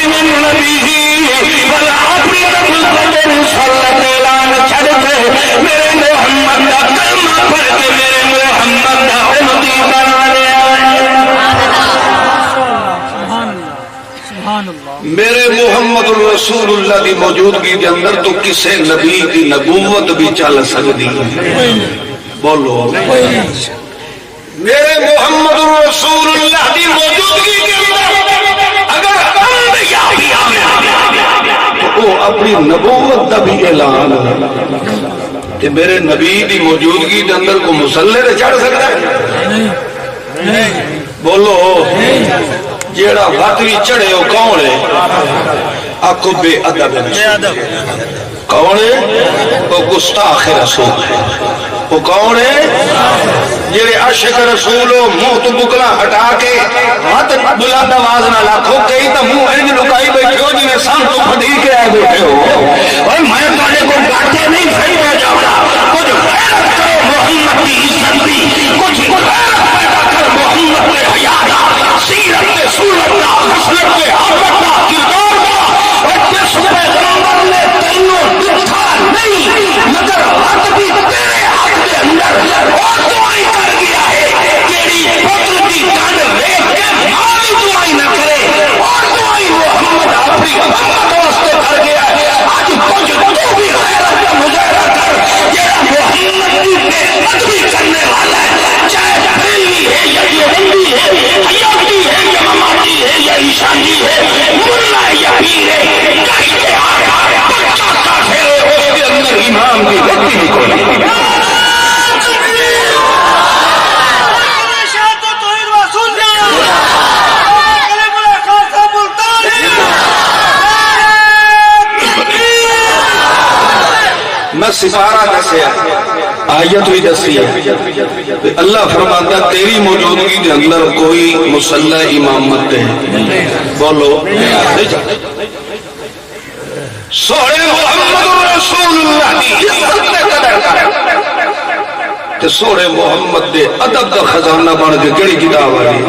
من نبی ولا اپنی رسالت اعلان چھڑ کے میرے محمد کا کلمہ پڑھ کے میرے محمد کا امتی بنا لیا۔ میرے محمد رسول اللہ دی موجودگی کے اندر تو کسے نبی دی نبوت بھی چل سکتی ہے، بولو۔ میرے محمد رسول اللہ دی موجودگی کے اندر اگر انبیاء بھی آئے تو وہ اپنی نبوت دا بھی اعلان کہ میرے نبی دی موجودگی کے اندر کو مسلح چڑھ سکتا ہے؟ بولو۔ جیڑا وطنی چڑھے وہ کون ہے؟ آکو بے ادب کون ہے؟ وہ گستاخ رسول ہے۔ وہ کون ہے؟ جیڑے عاشق رسول ہو منہ تو بکلا ہٹا کے ہاتھ بلند آواز نہ لاکھو کئی تو منہ انج لکائی بیٹھے ہو جنہیں سان تو پھڑی کے آئے بیٹھے ہو۔ اور میں تھوڑے کو ڈانٹے نہیں صحیح میں جاؤں کچھ غیرت کرو محمد کی عزت بھی، کچھ غیرت پیدا کر محمد کے حیات سیرت کے صورت کا خصلت کے حالت کا کردار کا، اور جس پیغمبر نے تینوں دکھا نہیں مگر حق بھی تیرے حق کے اندر اور دعائیں کر گیا ہے، تیری پتر کی گھر دیکھ کے مالی دعائیں نہ کرے اور دعائیں محمد اپنی امت واسطے کر گیا ہے۔ آج کچھ تو بھی غیرت کا مظاہرہ کر، یہ محمد کی بے ادبی کرنے والا ہے، چاہے بریلوی ہے یا دیوبندی ہے، حیاتی ہے یا مماتی ہے یا عیسائی ہے، ملا یا پیر ہے، کہتے آیا بچہ کافر ہے، اس کے اندر ایمان کی غلطی نکلی۔ میں سپارہ دسیا آیت بھی دسی ہے، اللہ فرماتا تیری موجودگی کے اندر کوئی مسلح امامت ہے، بولو۔ سوڑے محمد رسول اللہ کی عزت نے قدر کر کہ سوڑے محمد دے ادب کا خزانہ بن کے کیڑی کتاب آئی،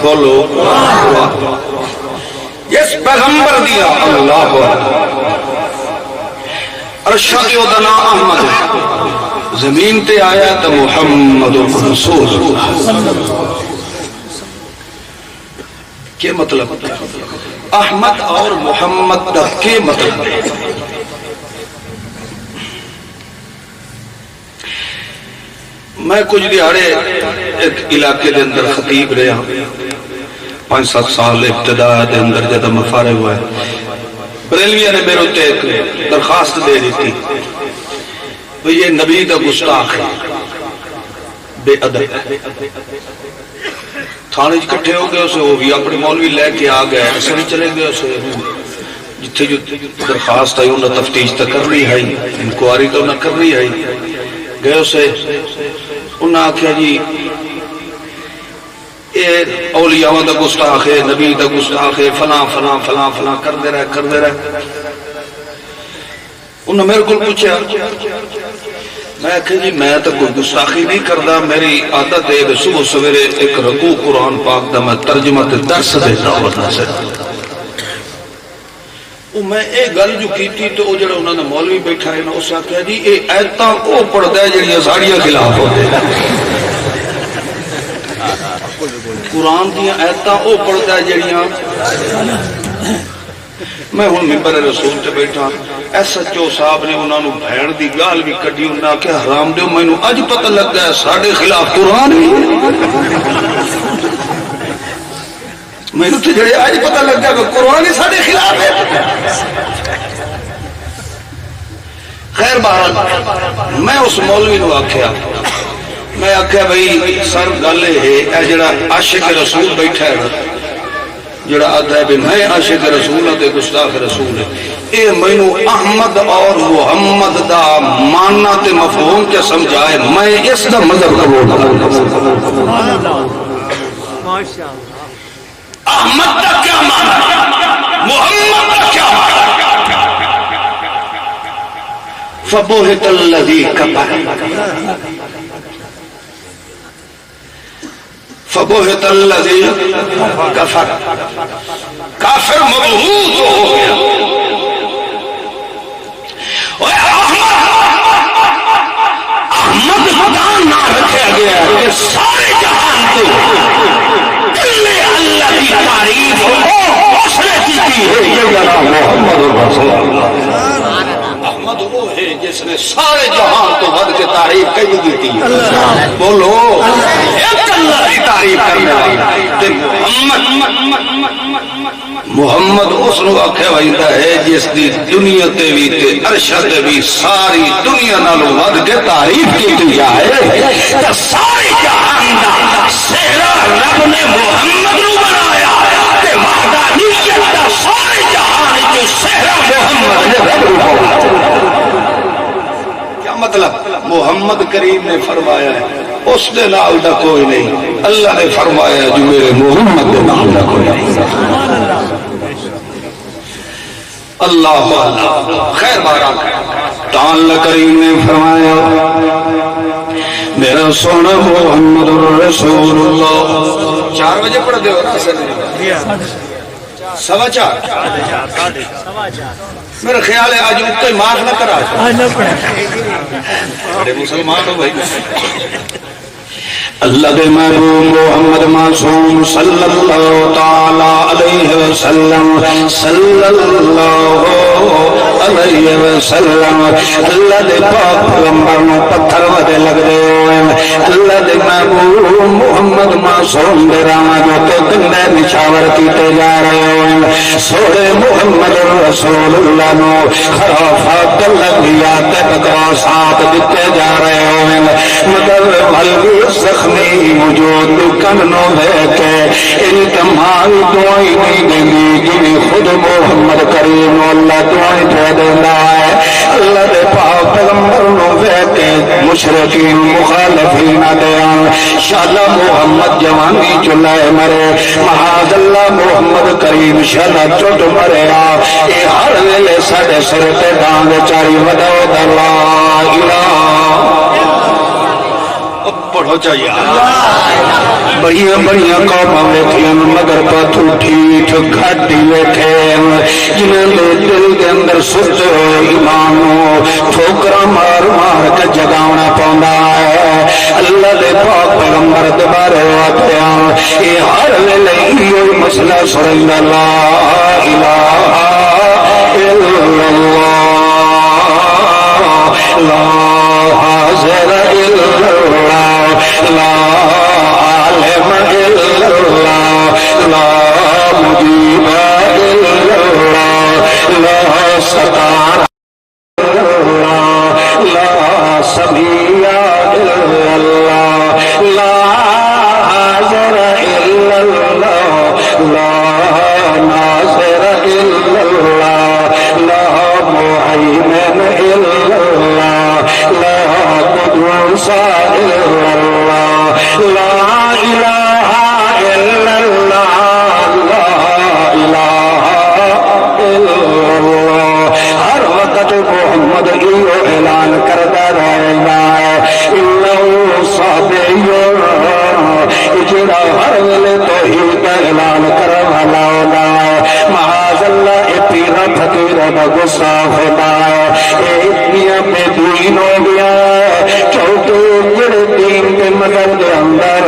بولو۔ اس پیغمبر دیا اللہ ارشد و دنا احمد، زمین تے آیا تو محمد رسول اللہ۔ کیا مطلب؟ احمد اور محمد کا کیا مطلب؟ میں کچھ دیہڑے ایک علاقے دے اندر خطیب رہا، 5-7 سال ابتدا دے اندر جب میں فارغ ہوا ہے، بریلویہ نے میرے ہوتے ایک درخواست دے دی تھی کہ یہ نبی کا گستاخ ہے، بے ادب ہے۔ تھانے اکٹھے ہو گئے اسے، وہ بھی اپنے مولوی لے کے آ گئے، ایسے نہیں چلے گئے اسے، جتھے جو درخواست آئی انہیں تفتیش تو کر رہی ہے، انکواری تو نہ کر رہی ہے، گئے اسے انہوں نے آکھیا جی اولیاء دا گستاخ ہے، نبی دا گستاخ ہے، فلاں فلاں فلاں فلاں کر دے رہے۔ انہوں نے میرے کو پوچھا، میں کہ جی میں تو کوئی گستاخی نہیں کردا، میری عادت ہے کہ صبح سویرے ایک رکوع قرآن پاک دا میں ترجمہ تے درس دیتا ہوتا سے۔ میں ایک گل جو کی تھی تو جڑا انہوں نے مولوی بیٹھا ہے نا اس نے کہا جی یہ ایتاں وہ پڑھدا ہے جڑیاں ساڑیاں خلاف ہوتے ہیں، قرآن دیا ایتاں وہ پڑھتا ہے جڑیاں۔ میں ہوں ممبر رسول تے بیٹھا، ایس ایچ او صاحب نے انہوں نے بھین دی گال بھی کٹی، انہوں نے کہا حرام دیو میں اج پتہ لگ گیا ساڑھے خلاف قرآن بھی، میں نے تو جڑے آج پتہ لگ گیا کہ قرآن ہی ساڑھے خلاف ہے۔ خیر بہرحال میں اس مولوی کو آکھیا، میں آکھیا بھئی سر گل ہے اے جڑا عاشق رسول بیٹھا ہے، جڑا آتا ہے میں عاشق رسول ہے گستاخ رسول ہے، اے مینو احمد اور محمد دا ماننا تے مفہوم کے سمجھائے، میں اس دا مذہب قبول کروں۔ احمد دا کیا مانا، محمد دا کیا مانا؟ فبہت الذی کفر، فبہت الذی کفر، کافر مبہوت ہو گیا۔ احمد خدا نہ رکھا گیا کہ سارے جہان کو اللہ کی تعریف اس نے کی ہے، یہ جناب محمد رسول اللہ۔ احمد وہ ہے جس نے سارے جہان تو ود کے تعریف کہی دیتی ہے، بولو ایک اللہ کی تعریف کرنا تے محمد اس نو آکھیا ویندا ہے جس دی دنیا تے وی تے عرش تے وی ساری دنیا نالوں ود کے تعریف کیتی جائے تے سارے جہان دا سہرا رب نے محمد نو بنایا تے وحدانیت دا سارے جہان وچ سہرا محمد نے رب نو بنایا۔ کیا مطلب؟ محمد کریم نے فرمایا ہے اس دے نال دا کوئی نہیں، اللہ نے فرمایا جو میرے محمد دے نال دا کوئی نہیں۔ اللہ خیر بارہ تعالی کریم نے فرمایا میرا سونا محمد رسول اللہ۔ 4 بجے پڑھ دے ہو نا سر؟ 4:15 میرا خیال ہے آج اتنے معاف نہ کرا بڑے مسلمان ہو بھائی۔ اللہ دے محبوب محمد معصوم صلی اللہ تعالی علیہ وسلم صلی اللہ علیہ وسلم اللہ دے پاک پیغمبر نو پتھر ودے لگ دے ہوئے، اللہ دے محبوب محمد معصوم دے راہ جو تے گندے نشاور کیتے جا رہے ہوئے، سوڑے محمد رسول اللہ نو خرافات لگیات بکواسات دیتے جا رہے ہوئے، مگر بھلوی زخمی وجود کننو ہے کہ ان تمام دعائیں نہیں دینی جنہیں خود محمد کریم اللہ دعائیں دے دینا ہے۔ اللہ دے پاک پیغمبر نو ہے کہ مشرقین مخالفین دیان شالا محمد جوانی چلائے مرے، معاذ اللہ محمد کریم شالا چٹ مرے آ، اے ہر ویلے ساڑے سر تے ڈانگ چاری ودو لا الہ پڑھو چاہیے۔ بڑیاں بڑیاں قوماں ویکھیاں مگر پتھو ٹھیٹھ گھاٹی ویکھے، جنہاں دے دل دے اندر سچ ایمان ٹھوکراں مار مار کے جگاونا پوندا ہے۔ اللہ دے پاک پیغمبر دے بارے واقعہ اے ہر ویلے ایہو مسئلہ سندا لا الہ الا اللہ لا حاضر الا اللہ لا عالم الا اللہ لا مجیب الا اللہ لا ستار الا اللہ لا سمیع الا اللہ لا حاضر الا اللہ لا ناصر الا اللہ لا محیمن الا اللہ لا قدوس الا اللہ لا الہ الا اللہ لا الہ الا اللہ۔ ہر وقت محمد ایو اعلان کرتا رہتا ہے انہو صابیو، جڑا ہر ویلے توحید کا اعلان کرنا لاؤنا ہے، معاذ اللہ اے پیرا فقیر دا غصہ ہوتا ہے، اے اتنیاں پہ دین ہو گیا ہے کیونکہ جڑے دین کے مدد دے اندر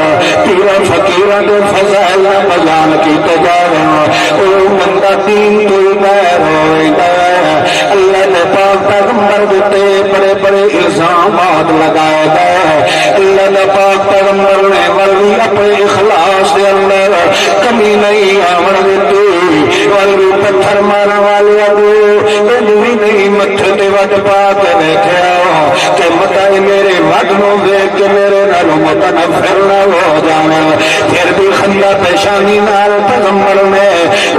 پیرا فقیرہ دے فضائل بیان کیتے جا رہے ہیں، او بندہ دین تو ہی بیر ہوئیتا ہے۔ اللہ نے پاک پیغمبر دیتے بڑے بڑے الزامات لگائے گئے، اللہ نے پاک پیغمبر نے ولوی اپنے اخلاص دے اندر کمی نہیں آمن دیتی، ولوی پتھر مارا والے ابو ادوی نہیں متھے تے وٹ پا کے دیکھا کہ متائی میرے وٹ نو دیکھ کے میرے نالوں متنفر نہ ہو جانا، پھر بھی خندہ پیشانی نال پیغمبر نے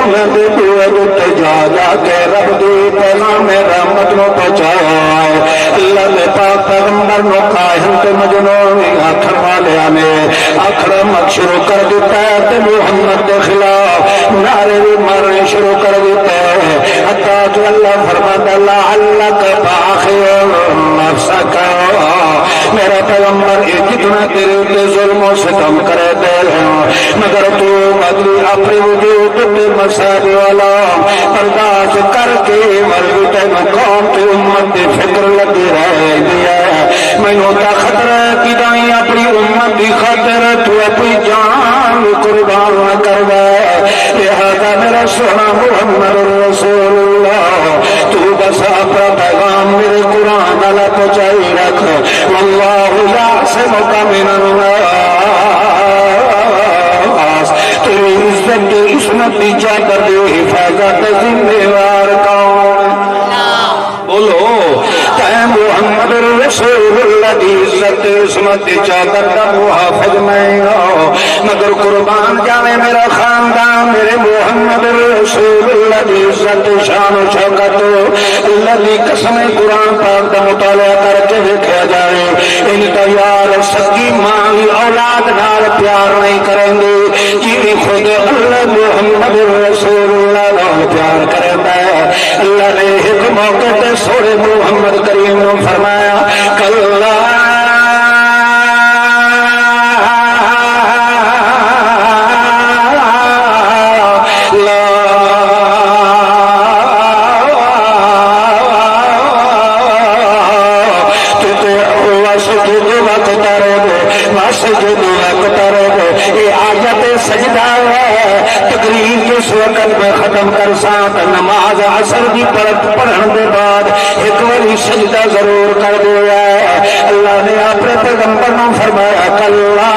انہیں دے دوئے دوتے جا جا کے رب دی پیغام رحمت نو پہنچایا ہے۔ اللہ نے پاک پیغمبر نو کاہن تے مجنونی آخر والے آنے آخر مت شروع کر دیتا ہے تے محمد دے خلاف نعرے بھی مارنے شروع کر دیتا ہے، حتیٰ کہ اللہ فرماتا لعلک باخر نفسك میرا پیغمبر جتنا تیرے تے ظلم و ستم کرے دے مگر تو بدلی اپنے وجود تے مسائل والا برداشت کر کے مرد تین قوم تے امت دی فکر لگی رہ گیا مینوں تا خطرہ کی دائیں اپنی امت دی خاطر تو اپنی جان قربان نہ کروا لہذا میرا سونا محمد رسول اللہ تو بس اپنا پیغام میرے قرآن والا پہنچائی رکھ واللہ یعصمک من الناس تیری عزت کی عصمت کی چادر دی حفاظت ذمہ وار کون بولو کہ محمد رسول اللہ کی عزت عصمت کی چادر کا محافظ میں ہو مگر قربان جاوے میرا خاندان میرے محمد رسول اللہ کی عزت شان و شوکت اللہ کی قسم قرآن پاک کا مطالعہ کر کے دیکھا جائے ان کا یار سکی ماں اولاد نال پیار نہیں کریں گے جی خود اللہ محمد رسول اللہ نال پیار کرتا ہے اللہ نے ایک موقع تے سورے محمد کریم نے فرمایا کلا ختم کر سات نماز عصر کی پڑھن کے بعد ایک باری سجدہ ضرور کر دیا اللہ نے اپنے پیغمبر نے فرمایا کلا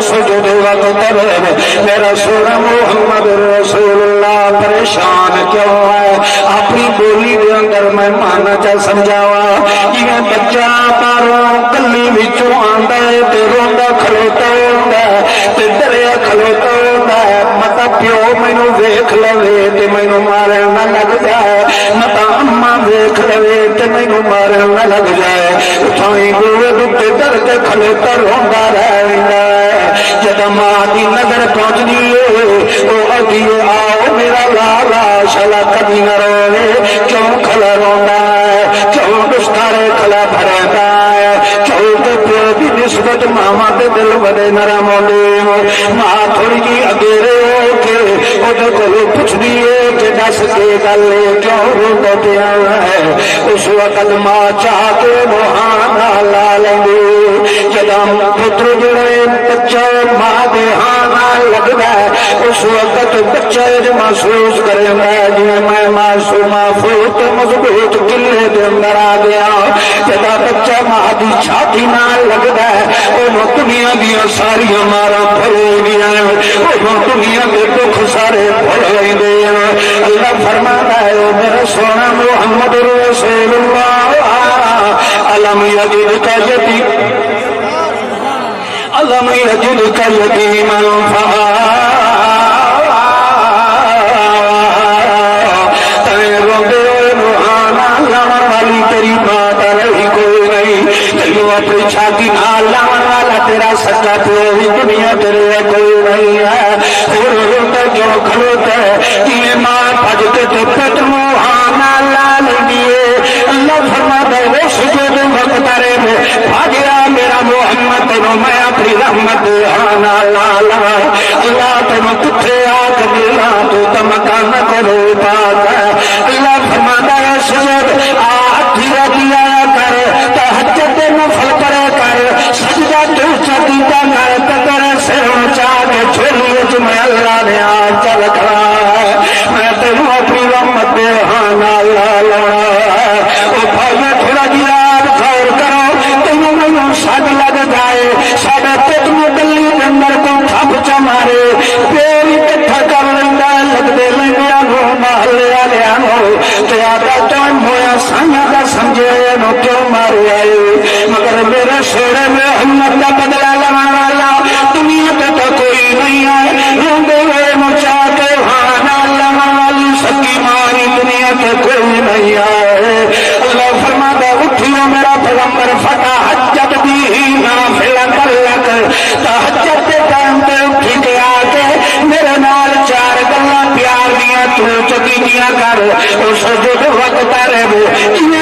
سجود واقترب میرا سونا محمد رسول اللہ پریشان کیوں ہے اپنی بولی دے اندر میں مانا چا سمجھاوا جویں بچہ باہروں گلی وچوں آندا ہے تے روندا کھلوتا ہوندا ہے تے ڈریا کھلوتا ہوندا ہے متا پیو مینوں ویکھ لوے تے مینوں مارن نہ لگ جائے متا اماں ویکھ لوے تے مینوں مارن نہ لگ جائے اٹھائی بوے تے ڈر کے کھلوتا روندا رہندا جب ماں کی نظر پہنچنی ہے وہ ابھی آؤ میرا لالا شلا کبھی نہ روے کیوں کھلا رونا ہے کیوں دستارے کھلا بھرتا ہے کیوں تو پیو کی نسبت ماما کے دل بڑے نرم ہونے ماں تھوڑی جی اگیرے ہو کے وہ کو پوچھ دیے کہ دس کے گل کیوں روتا پیا ہے اس وقت ماں چاہ کے مہانا لا لیں جب پتر جڑے بچہ ماں دے ہاں لگتا ہے اس وقت بچہ محسوس کرے گا جی میں معصومہ فوت مضبوط قلعے دے اندر آ گیا جب بچہ ماں دی چھاتی نال لگتا ہے وہ دنیا دیا ساری مارا بھول گیا وہ دنیا کے دکھ سارے بھول گئے اللہ فرماتا ہے وہ میرا سونا محمد رسول اللہ علم یجدک یتیم علم یجدک یتیما اپنی چھاتی نال لاون والا تیرا سچا پیو بھی دنیا تیرے کوئی نہیں ہے روتا جو کھلوتا ہے یہ ماں بھج کے تو پیٹ مہانا لا لیے اللہ فرماتا ہے وہ سجود وقت میں بھاگیا میرا محمد تینوں میں اپنی رحمت ہانا لا لا اللہ تینوں کتھے آ کے ملا تو مکان کرو پاک ہے اللہ فرماتا ہے سجود آٹھیا دیا کر تہجد نفل کرے کر سجدہ تو چدیدہ کر تکر سے اونچا کے چھوڑیے جو میں اللہ نے آج چل کھڑا ہے میں تینوں اپنی رحمت ہانا لا لا او بھائی میں تھوڑا دیا غور کرو تینوں میں سگ لگ جائے ساڈا پیٹ میں گلی کے اندر کو تھپ چا مارے پیر اکٹھا کر لینا لگتے لینا محلے والے تے آدھا ٹائم ہویا دنیا کر اس سجود وقت رہو